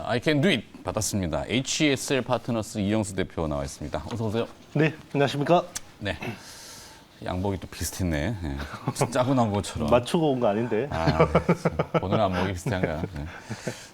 I can do it 받았습니다. HESL 파트너스 이영수 대표 나와 있습니다. 어서 오세요. 네, 안녕하십니까. 네. 양복이 또 비슷했네. 네. 짜고 나온 것처럼. 맞추고 온 거 아닌데. 오늘 안목이 비슷한가요? 네.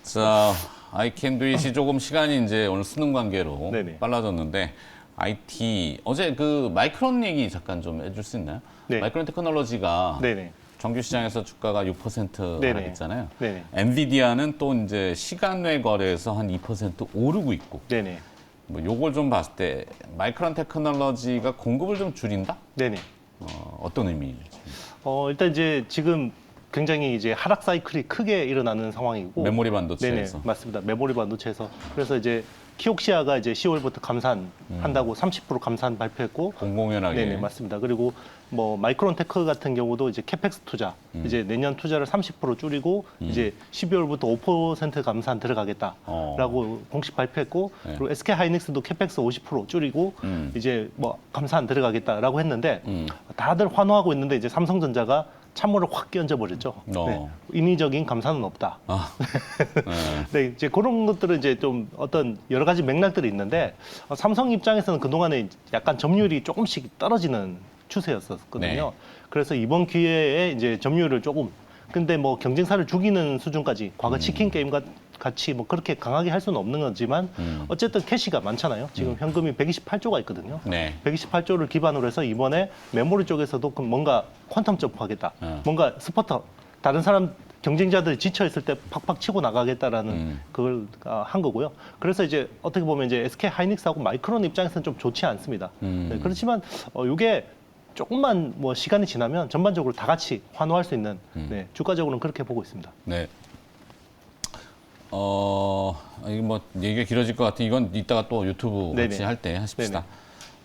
자, I can do it이 조금 시간이 이제 오늘 수능 관계로 네네. 빨라졌는데 IT 어제 그 마이크론 얘기 잠깐 좀 해줄 수 있나요? 네. 마이크론 테크놀로지가 네네. 정규 시장에서 주가가 6% 네네. 하락했잖아요. 네네. 엔비디아는 또 이제 시간 외 거래에서 한 2% 오르고 있고. 네네. 뭐 요걸 좀 봤을 때 마이크론 테크놀로지가 공급을 좀 줄인다? 네네. 어떤 의미죠? 일단 이제 지금 굉장히 이제 하락 사이클이 크게 일어나는 상황이고. 메모리 네네, 반도체에서. 맞습니다. 메모리 반도체에서. 그래서 이제 키옥시아가 이제 10월부터 감산한다고 30% 감산 발표했고. 공공연하게. 네네, 맞습니다. 그리고 뭐 마이크론 테크 같은 경우도 이제 캐펙스 투자, 이제 내년 투자를 30% 줄이고 이제 12월부터 5% 감산 들어가겠다라고 공식 발표했고, 네. 그리고 SK 하이닉스도 캐펙스 50% 줄이고 이제 뭐 감산 들어가겠다라고 했는데 다들 환호하고 있는데 이제 삼성전자가 찬물을 확 끼얹어 버렸죠. 네. 인위적인 감산은 없다. 네, 이제 그런 것들은 이제 좀 어떤 여러 가지 맥락들이 있는데 삼성 입장에서는 그동안에 약간 점유율이 조금씩 떨어지는 추세였었거든요. 네. 그래서 이번 기회에 이제 점유율을 조금 근데 뭐 경쟁사를 죽이는 수준까지 과거 치킨 게임 같이 뭐 그렇게 강하게 할 수는 없는 거지만 어쨌든 캐시가 많잖아요. 지금 현금이 128조가 있거든요. 네. 128조를 기반으로 해서 이번에 메모리 쪽에서도 뭔가 퀀텀 점프하겠다. 뭔가 스포터 다른 사람 경쟁자들이 지쳐 있을 때 팍팍 치고 나가겠다라는 그걸 한 거고요. 그래서 이제 어떻게 보면 이제 SK 하이닉스하고 마이크론 입장에서는 좀 좋지 않습니다. 네, 그렇지만 이게 조금만 뭐 시간이 지나면 전반적으로 다 같이 환호할 수 있는 네, 주가적으로는 그렇게 보고 있습니다. 네. 이게 뭐 얘기가 길어질 것 같은 이건 이따가 또 유튜브 같이 네네. 할 때 하십시다. 네네.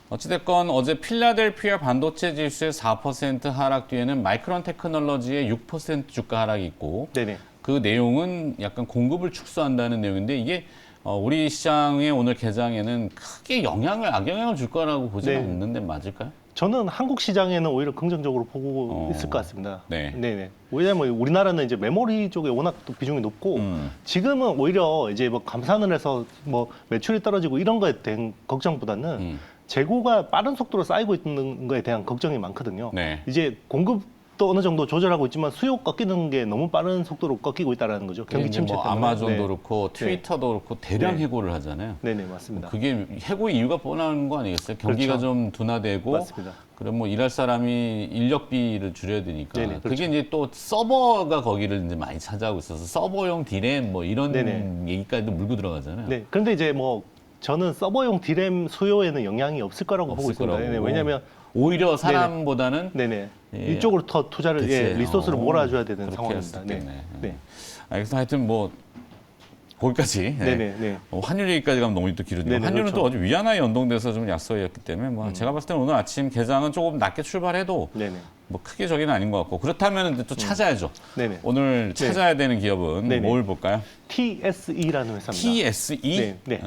어찌됐건 어제 필라델피아 반도체 지수의 4% 하락 뒤에는 마이크론 테크놀로지의 6% 주가 하락이 있고 네네. 그 내용은 약간 공급을 축소한다는 내용인데 이게 우리 시장의 오늘 개장에는 크게 악영향을 줄 거라고 보지는 네. 않는데 맞을까요? 저는 한국 시장에는 오히려 긍정적으로 보고 있을 것 같습니다. 네. 네네. 왜냐면 우리나라는 이제 메모리 쪽에 워낙 또 비중이 높고 지금은 오히려 이제 뭐 감산을 해서 뭐 매출이 떨어지고 이런 거에 대한 걱정보다는 재고가 빠른 속도로 쌓이고 있는 거에 대한 걱정이 많거든요. 네. 이제 공급도 어느 정도 조절하고 있지만 수요 꺾이는 게 너무 빠른 속도로 꺾이고 있다는 거죠. 경기 침체 뭐 때문에. 아마존도 네. 그렇고 트위터도 그렇고 대량 네. 해고를 하잖아요. 네네, 맞습니다. 그게 해고의 이유가 뻔한 거 아니겠어요? 경기가 그렇죠. 좀 둔화되고 맞습니다. 그럼 뭐 일할 사람이 인력비를 줄여야 되니까 네네, 그렇죠. 그게 이제 또 서버가 거기를 이제 많이 차지하고 있어서 서버용 디램 뭐 이런 네네. 얘기까지도 물고 들어가잖아요. 네. 그런데 이제 뭐 저는 서버용 디램 수요에는 영향이 없을 거라고 보고 없을 있습니다. 거라고. 네네. 왜냐하면 오히려 사람보다는 네네. 예. 이쪽으로 더 투자를 대체, 리소스를 몰아줘야 되는 그렇게 상황입니다. 할 네. 수도 있겠네. 네. 알겠습니다. 하여튼 뭐 거기까지. 네. 네네. 네. 환율 얘기까지 가면 너무 또 길어지고 네네, 환율은 그렇죠. 또 어제 위안화에 연동돼서 좀 약세였기 때문에 뭐 제가 봤을 때는 오늘 아침 개장은 조금 낮게 출발해도 네네. 뭐 크게 저기는 아닌 것 같고 그렇다면 이제 또 찾아야죠. 네네. 오늘 찾아야 되는 기업은 네네. 뭘 볼까요? TSE라는 회사입니다. TSE? 네, 네.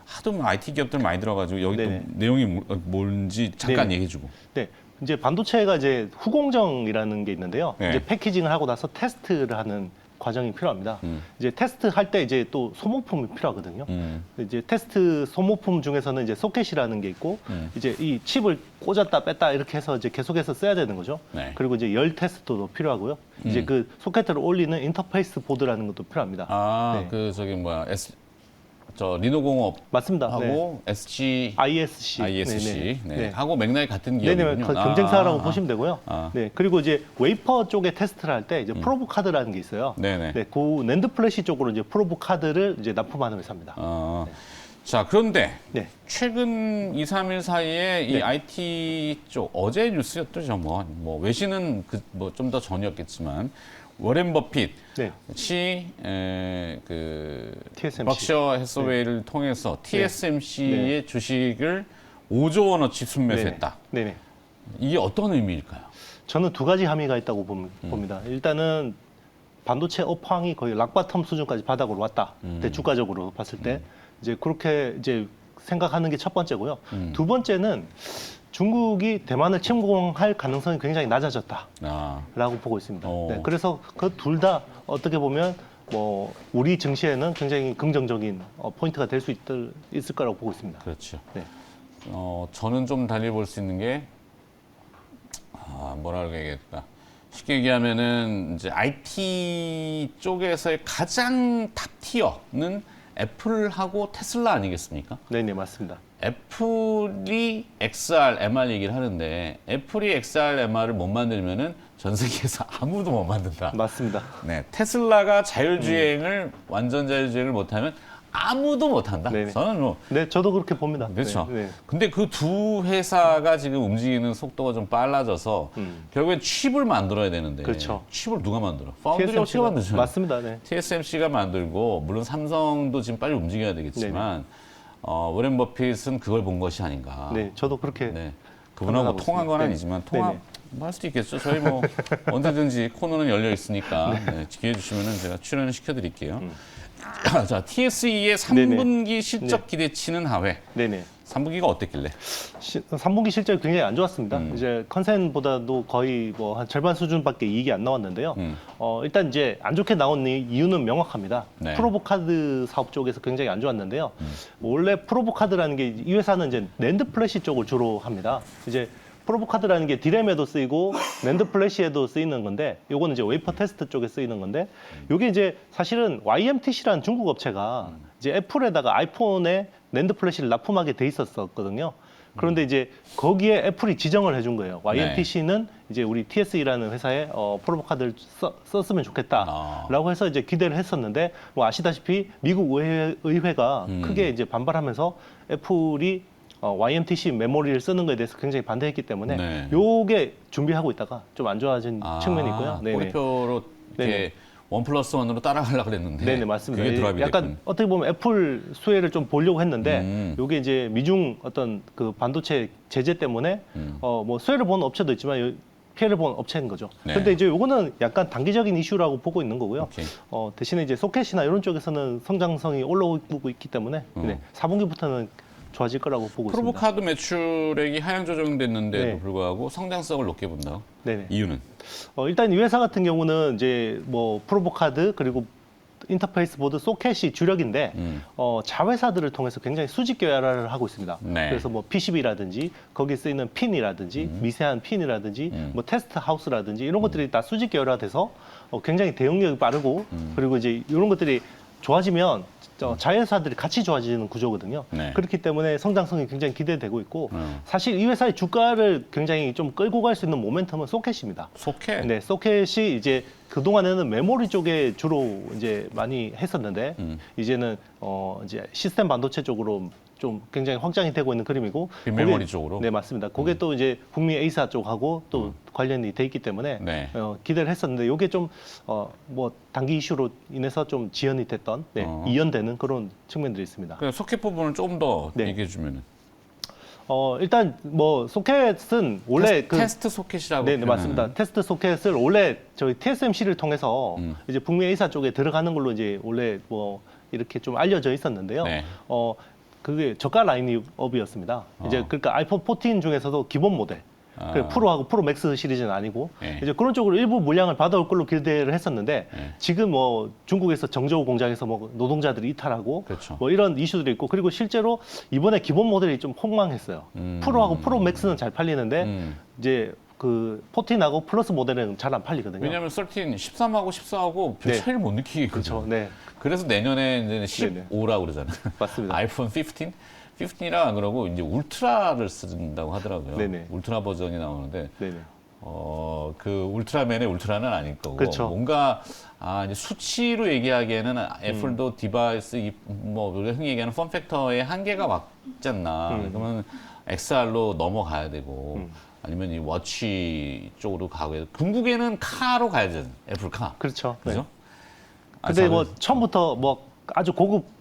하도 뭐 IT 기업들 많이 들어가지고 여기 네네. 또 내용이 뭔지 잠깐 네네. 얘기해주고. 네. 이제 반도체가 이제 후공정이라는 게 있는데요. 네. 이제 패키징을 하고 나서 테스트를 하는 과정이 필요합니다. 이제 테스트 할 때 이제 또 소모품이 필요하거든요. 이제 테스트 소모품 중에서는 이제 소켓이라는 게 있고 이제 이 칩을 꽂았다 뺐다 이렇게 해서 이제 계속해서 써야 되는 거죠. 네. 그리고 이제 열 테스트도 필요하고요. 이제 그 소켓을 올리는 인터페이스 보드라는 것도 필요합니다. 아, 네. 그 저기 뭐야 리노공업하고 맞습니다. 네. SG ISC. ISC 네네. 네. 하고 맥락이 같은 네네, 기업이군요. 경쟁사라고 보시면 되고요. 아. 네, 그리고 이제 웨이퍼 쪽에 테스트를 할 때 이제 프로브 카드라는 게 있어요. 네네. 네, 그 낸드 플래시 쪽으로 이제 프로브 카드를 이제 납품하는 회사입니다. 자, 그런데 네, 최근 2, 3일 사이에 이 네. IT 쪽 어제 뉴스였죠. 뭐 외신은 뭐 좀 더 전이었겠지만 워렌 버핏 네, TSMC. 벅셔 해서웨이를 통해서 TSMC의 주식을 5조 원어치 순매수했다. 네네. 이게 어떤 의미일까요? 저는 두 가지 함의가 있다고 봅니다. 일단은 반도체 업황이 거의 락바텀 수준까지 바닥으로 왔다. 주가적으로 봤을 때 이제 그렇게 이제 생각하는 게 첫 번째고요. 두 번째는 중국이 대만을 침공할 가능성이 굉장히 낮아졌다라고 아, 보고 있습니다. 오. 네, 그래서 그 둘 다 어떻게 보면 뭐 우리 증시에는 굉장히 긍정적인 포인트가 될 수 있을 거라고 보고 있습니다. 그렇죠. 네. 저는 좀 달리 볼 수 있는 게 뭐라 그래야겠다. 쉽게 얘기하면은 이제 IT 쪽에서의 가장 탑 티어는 애플하고 테슬라 아니겠습니까? 네, 맞습니다. 애플이 XR, MR 얘기를 하는데 애플이 XR, MR을 못 만들면은 전 세계에서 아무도 못 만든다. 맞습니다. 네, 테슬라가 자율주행을 완전 자율주행을 못하면 아무도 못한다. 네네. 저는 뭐 네, 저도 그렇게 봅니다. 그렇죠. 네. 근데 그 두 회사가 지금 움직이는 속도가 좀 빨라져서 결국엔 칩을 만들어야 되는데 그렇죠. 칩을 누가 만들어? 파운드리 업체가 만들죠. 맞습니다. 네. TSMC가 만들고 물론 삼성도 지금 빨리 움직여야 되겠지만 워렌 버핏은 그걸 본 것이 아닌가. 네, 저도 그렇게 네. 그분하고 판단하고 통한 건 있습니다. 아니지만 네네. 통화할 수도 있겠죠. 저희 뭐 언제든지 코너는 열려 있으니까 기회해 주시면은 제가 출연을 시켜드릴게요. 자, TSE의 3분기 실적 기대치는 하회. 네네. 3분기가 어땠길래? 3분기 실적이 굉장히 안 좋았습니다. 이제 컨센보다도 거의 뭐 한 절반 수준밖에 이익이 안 나왔는데요. 일단 이제 안 좋게 나온 이유는 명확합니다. 네. 프로보카드 사업 쪽에서 굉장히 안 좋았는데요. 원래 프로보카드라는 게 이 회사는 이제 낸드 플래시 쪽을 주로 합니다. 이제 프로보카드라는 게 디램에도 쓰이고 낸드 플래시에도 쓰이는 건데 요거는 이제 웨이퍼 테스트 쪽에 쓰이는 건데 요게 이제 사실은 YMTC라는 중국 업체가 이제 애플에다가 아이폰에 낸드 플래시를 납품하게 돼 있었거든요. 그런데 이제 거기에 애플이 지정을 해준 거예요. YMTC는 이제 우리 TSE라는 회사에 프로보카드를 썼으면 좋겠다라고 해서 이제 기대를 했었는데 뭐 아시다시피 미국 의회가 크게 이제 반발하면서 애플이 YMTC 메모리를 쓰는 거에 대해서 굉장히 반대했기 때문에 요게 준비하고 있다가 좀 안 좋아진 측면이 있고요. 꼬리표로 이렇게 1+1으로 따라가려고 그랬는데 네네, 맞습니다. 그게 드랍이 약간 됐군. 어떻게 보면 애플 수혜를 좀 보려고 했는데 요게 이제 미중 어떤 그 반도체 제재 때문에 뭐 수혜를 보는 업체도 있지만 피해를 보는 업체인 거죠. 네. 근데 이제 요거는 약간 단기적인 이슈라고 보고 있는 거고요. 오케이. 대신에 이제 소켓이나 이런 쪽에서는 성장성이 올라오고 있기 때문에 4분기부터는 좋아질 거라고 보고 있습니다. 프로보카드 매출액이 하향 조정됐는데도 네. 불구하고 성장성을 높게 본다. 네네. 이유는? 일단 이 회사 같은 경우는 이제 뭐 프로보카드 그리고 인터페이스 보드 소켓이 주력인데 자회사들을 통해서 굉장히 수직 계열화를 하고 있습니다. 네. 그래서 뭐 PCB라든지 거기에 쓰이는 핀이라든지 미세한 핀이라든지 뭐 테스트 하우스라든지 이런 것들이 다 수직 계열화돼서 굉장히 대응력이 빠르고 그리고 이제 이런 것들이 좋아지면 자회사들이 같이 좋아지는 구조거든요. 네. 그렇기 때문에 성장성이 굉장히 기대되고 있고 사실 이 회사의 주가를 굉장히 좀 끌고 갈 수 있는 모멘텀은 소켓입니다. 소켓? 네, 소켓이 이제 그동안에는 메모리 쪽에 주로 이제 많이 했었는데 이제는 이제 시스템 반도체 쪽으로 좀 굉장히 확장이 되고 있는 그림이고 빈메모리 쪽으로? 네, 맞습니다. 그게 또 이제 북미 A사 쪽하고 또 관련이 돼 있기 때문에 네. 기대를 했었는데 이게 좀 뭐 단기 이슈로 인해서 좀 지연이 됐던 이연되는 그런 측면들이 있습니다. 그 소켓 부분을 조금 더 네. 얘기해 주면은. 일단 뭐 소켓은 원래 테스트 소켓이라고. 네, 맞습니다. 테스트 소켓을 원래 저희 TSMC를 통해서 이제 북미 A사 쪽에 들어가는 걸로 이제 원래 뭐 이렇게 좀 알려져 있었는데요. 네. 그게 저가 라인업이었습니다. 이제 그러니까 아이폰 14 중에서도 기본 모델. 그 프로하고 프로 맥스 시리즈는 아니고 네. 이제 그런 쪽으로 일부 물량을 받아올 걸로 기대를 했었는데 지금 뭐 중국에서 정저우 공장에서 뭐 노동자들이 이탈하고 그렇죠. 뭐 이런 이슈들이 있고 그리고 실제로 이번에 기본 모델이 좀 폭망했어요. 프로하고 프로 맥스는 잘 팔리는데 이제 그 14하고 플러스 모델은 잘 안 팔리거든요. 왜냐하면 13, 13하고 14하고 별 네. 차이를 못 느끼거든요. 그렇죠. 네, 그래서 내년에 이제 네네. 15라고 그러잖아요. 맞습니다. 아이폰 15? 15이라 안 그러고 이제 울트라를 쓴다고 하더라고요. 네네. 울트라 버전이 나오는데 네네. 그 울트라맨의 울트라는 아닐 거고 그렇죠. 뭔가 이제 수치로 얘기하기에는 애플도 디바이스 뭐 우리가 흔히 얘기하는 폼팩터의 한계가 왔지 않나. 그러면 XR로 넘어가야 되고 아니면 이 워치 쪽으로 가고 해야 돼. 궁극에는 카로 가야 되잖아요. 애플 카. 그렇죠. 그죠? 네. 근데 뭐 처음부터 뭐 아주 고급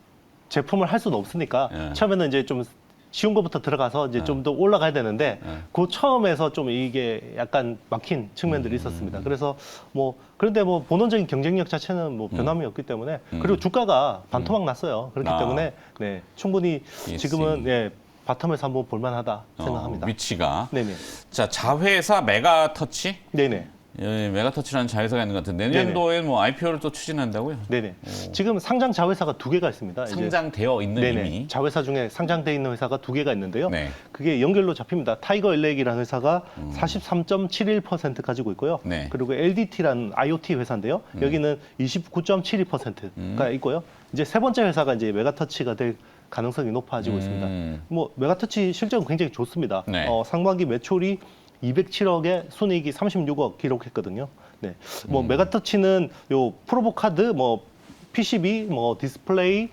제품을 할 수는 없으니까 예. 처음에는 이제 좀 쉬운 것부터 들어가서 이제 좀 더 올라가야 되는데 그 처음에서 좀 이게 약간 막힌 측면들이 있었습니다. 그래서 뭐 그런데 뭐 본원적인 경쟁력 자체는 뭐 변함이 없기 때문에 그리고 주가가 반토막 났어요. 그렇기 때문에 네, 충분히 지금은 예, 바텀에서 한번 볼만하다 생각합니다. 위치가. 네네. 자, 자회사 메가터치? 네네. 메가터치라는 자회사가 있는 것 같은데 내년도에 뭐 IPO를 또 추진한다고요? 네네. 지금 상장 자회사가 2개가 있습니다. 이제 상장되어 있는 네네. 이미. 자회사 중에 상장돼 있는 회사가 2개가 있는데요. 네. 그게 연결로 잡힙니다. 타이거 일렉이라는 회사가 43.71% 가지고 있고요. 그리고 LDT라는 IoT 회사인데요. 여기는 29.72%가 있고요. 이제 세 번째 회사가 이제 메가터치가 될 가능성이 높아지고 있습니다. 뭐 메가터치 실적은 굉장히 좋습니다. 네. 상반기 매출이 207억에 순이익이 36억 기록했거든요. 네. 뭐 메가터치는 요 프로보 카드, 뭐 PCB, 뭐 디스플레이,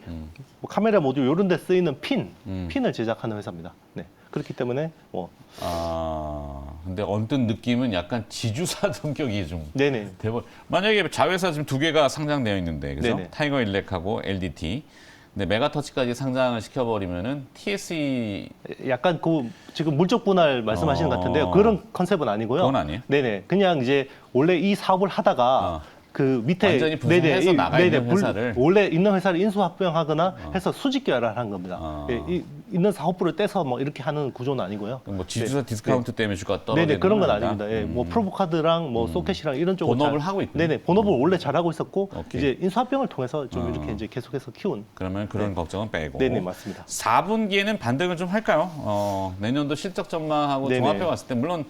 뭐 카메라 모듈 이런 데 쓰이는 핀을 제작하는 회사입니다. 네. 그렇기 때문에 뭐 근데 언뜻 느낌은 약간 지주사 성격이 좀 네네. 만약에 자회사 지금 2개가 상장되어 있는데 그죠? 네네. 타이거 일렉하고 LDT. 근데 메가터치까지 상장을 시켜버리면은 TSE 약간 그 지금 물적 분할 말씀하시는 것 같은데요. 그런 컨셉은 아니고요. 그건 아니에요? 네네. 그냥 이제 원래 이 사업을 하다가 그 밑에 완전히 분해해서 나가 있는 회사를 원래 있는 회사를 인수합병하거나 해서 수직 결합한 겁니다. 있는 사업부를 떼서 뭐 이렇게 하는 구조는 아니고요. 뭐 지주사 디스카운트 때문에 주가 떨어지는 네네 그런 건 아니다? 아닙니다. 예, 뭐 프로보카드랑 뭐 소켓이랑 이런 쪽을 본업을 하고 있군요. 네네 본업을 원래 잘하고 있었고 오케이. 이제 인수합병을 통해서 좀 이렇게 이제 계속해서 키운. 그러면 그런 걱정은 빼고. 네네 맞습니다. 4분기에는 반등을 좀 할까요? 내년도 실적 전망하고 네네. 종합해 봤을 때 물론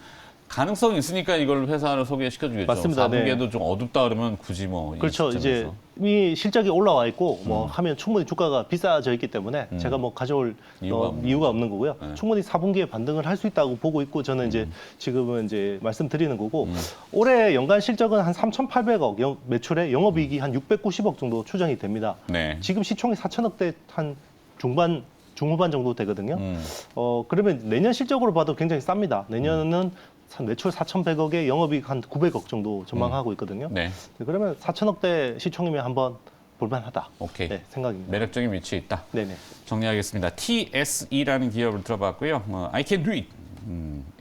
가능성이 있으니까 이걸 회사를 소개시켜주겠죠. 맞습니다. 4분기에도 좀 어둡다 그러면 굳이 뭐 그렇죠. 이 이제 시점에서. 이미 실적이 올라와 있고 뭐 하면 충분히 주가가 비싸져 있기 때문에 제가 뭐 가져올 이유가 없는 거고요. 충분히 4분기에 반등을 할 수 있다고 보고 있고 저는 이제 지금은 이제 말씀드리는 거고 올해 연간 실적은 한 3,800억 매출에 영업이익이 한 690억 정도 추정이 됩니다. 네. 지금 시총이 4천억대 한 중후반 정도 되거든요. 그러면 내년 실적으로 봐도 굉장히 쌉니다. 내년은 매출 4,100억에 영업이익 한 900억 정도 전망하고 있거든요. 네. 그러면 4천억대 시총이면 한번 볼만하다. 오케이. 네, 생각입니다. 매력적인 위치에 있다. 네네. 정리하겠습니다. TSE라는 기업을 들어봤고요. I can do it.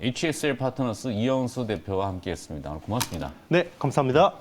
HSL 파트너스 이영수 대표와 함께했습니다. 오늘 고맙습니다. 네, 감사합니다.